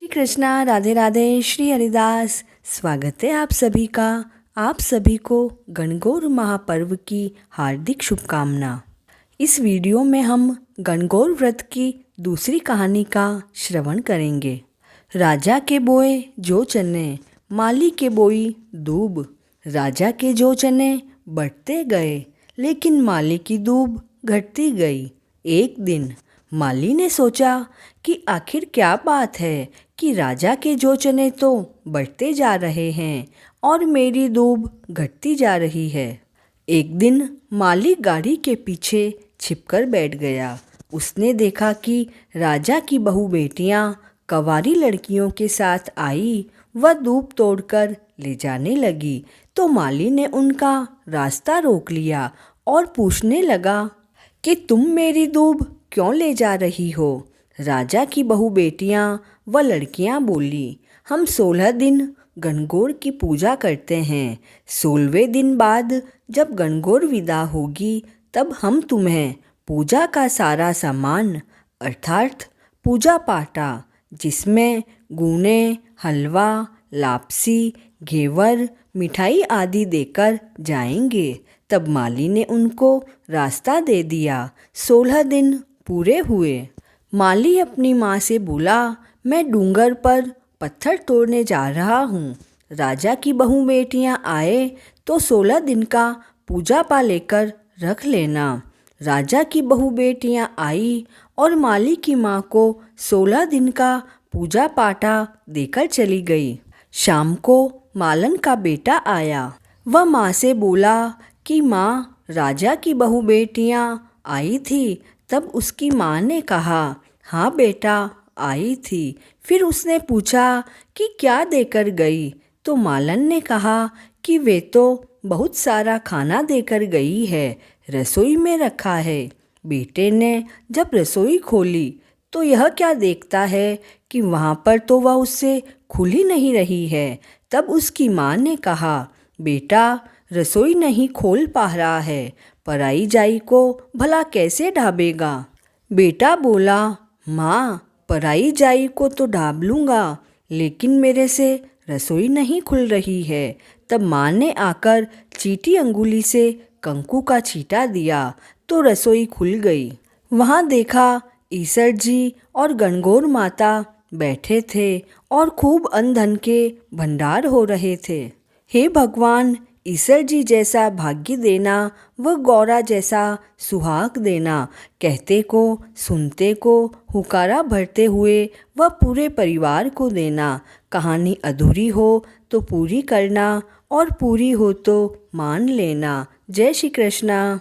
श्री कृष्णा, राधे राधे, श्री हरिदास। स्वागत है आप सभी का। आप सभी को गणगौर महापर्व की हार्दिक शुभकामना। इस वीडियो में हम गणगौर व्रत की दूसरी कहानी का श्रवण करेंगे। राजा के बोए जो चने, माली के बोई दूब। राजा के जो चने बढ़ते गए, लेकिन माली की दूब घटती गई। एक दिन माली ने सोचा कि आखिर क्या बात है कि राजा के जो चने तो बढ़ते जा रहे हैं और मेरी दूब घटती जा रही है। एक दिन माली गाड़ी के पीछे छिपकर बैठ गया। उसने देखा कि राजा की बहू बेटियां कवारी लड़कियों के साथ आई व दूब तोड़कर ले जाने लगी, तो माली ने उनका रास्ता रोक लिया और पूछने लगा कि तुम मेरी दूब क्यों ले जा रही हो। राजा की बहू बेटियां व लड़कियां बोली, हम 16 दिन गणगौर की पूजा करते हैं। 16वें दिन बाद जब गणगौर विदा होगी तब हम तुम्हें पूजा का सारा सामान अर्थात पूजा पाटा, जिसमें गूने, हलवा, लापसी, घेवर, मिठाई आदि देकर जाएंगे। तब माली ने उनको रास्ता दे दिया। 16 दिन पूरे हुए। माली अपनी माँ से बोला, मैं डूंगर पर पत्थर तोड़ने जा रहा हूँ। राजा की बहू बेटियाँ आए तो 16 दिन का पूजा पा लेकर रख लेना। राजा की बहू बेटियाँ आई और माली की माँ को 16 दिन का पूजा पाटा देकर चली गई। शाम को मालन का बेटा आया। वह माँ से बोला कि माँ, राजा की बहू बेटियाँ आई थी। तब उसकी माँ ने कहा, हाँ बेटा, आई थी। फिर उसने पूछा कि क्या देकर गई, तो मालन ने कहा कि वे तो बहुत सारा खाना देकर गई है, रसोई में रखा है। बेटे ने जब रसोई खोली तो यह क्या देखता है कि वहाँ पर तो वह उससे खुल ही नहीं रही है। तब उसकी माँ ने कहा, बेटा, रसोई नहीं खोल पा रहा है, पराई जाई को भला कैसे ढाबेगा। बेटा बोला, माँ, पराई जाई को तो ढाब लूँगा, लेकिन मेरे से रसोई नहीं खुल रही है। तब माँ ने आकर चीटी अंगुली से कंकु का छींटा दिया तो रसोई खुल गई। वहाँ देखा ईसर जी और गणगौर माता बैठे थे और खूब अन्न धन के भंडार हो रहे थे। हे भगवान, ईसर जी जैसा भाग्य देना व गौरा जैसा सुहाग देना। कहते को सुनते को हुकारा भरते हुए वह पूरे परिवार को देना। कहानी अधूरी हो तो पूरी करना और पूरी हो तो मान लेना। जय श्री कृष्णा।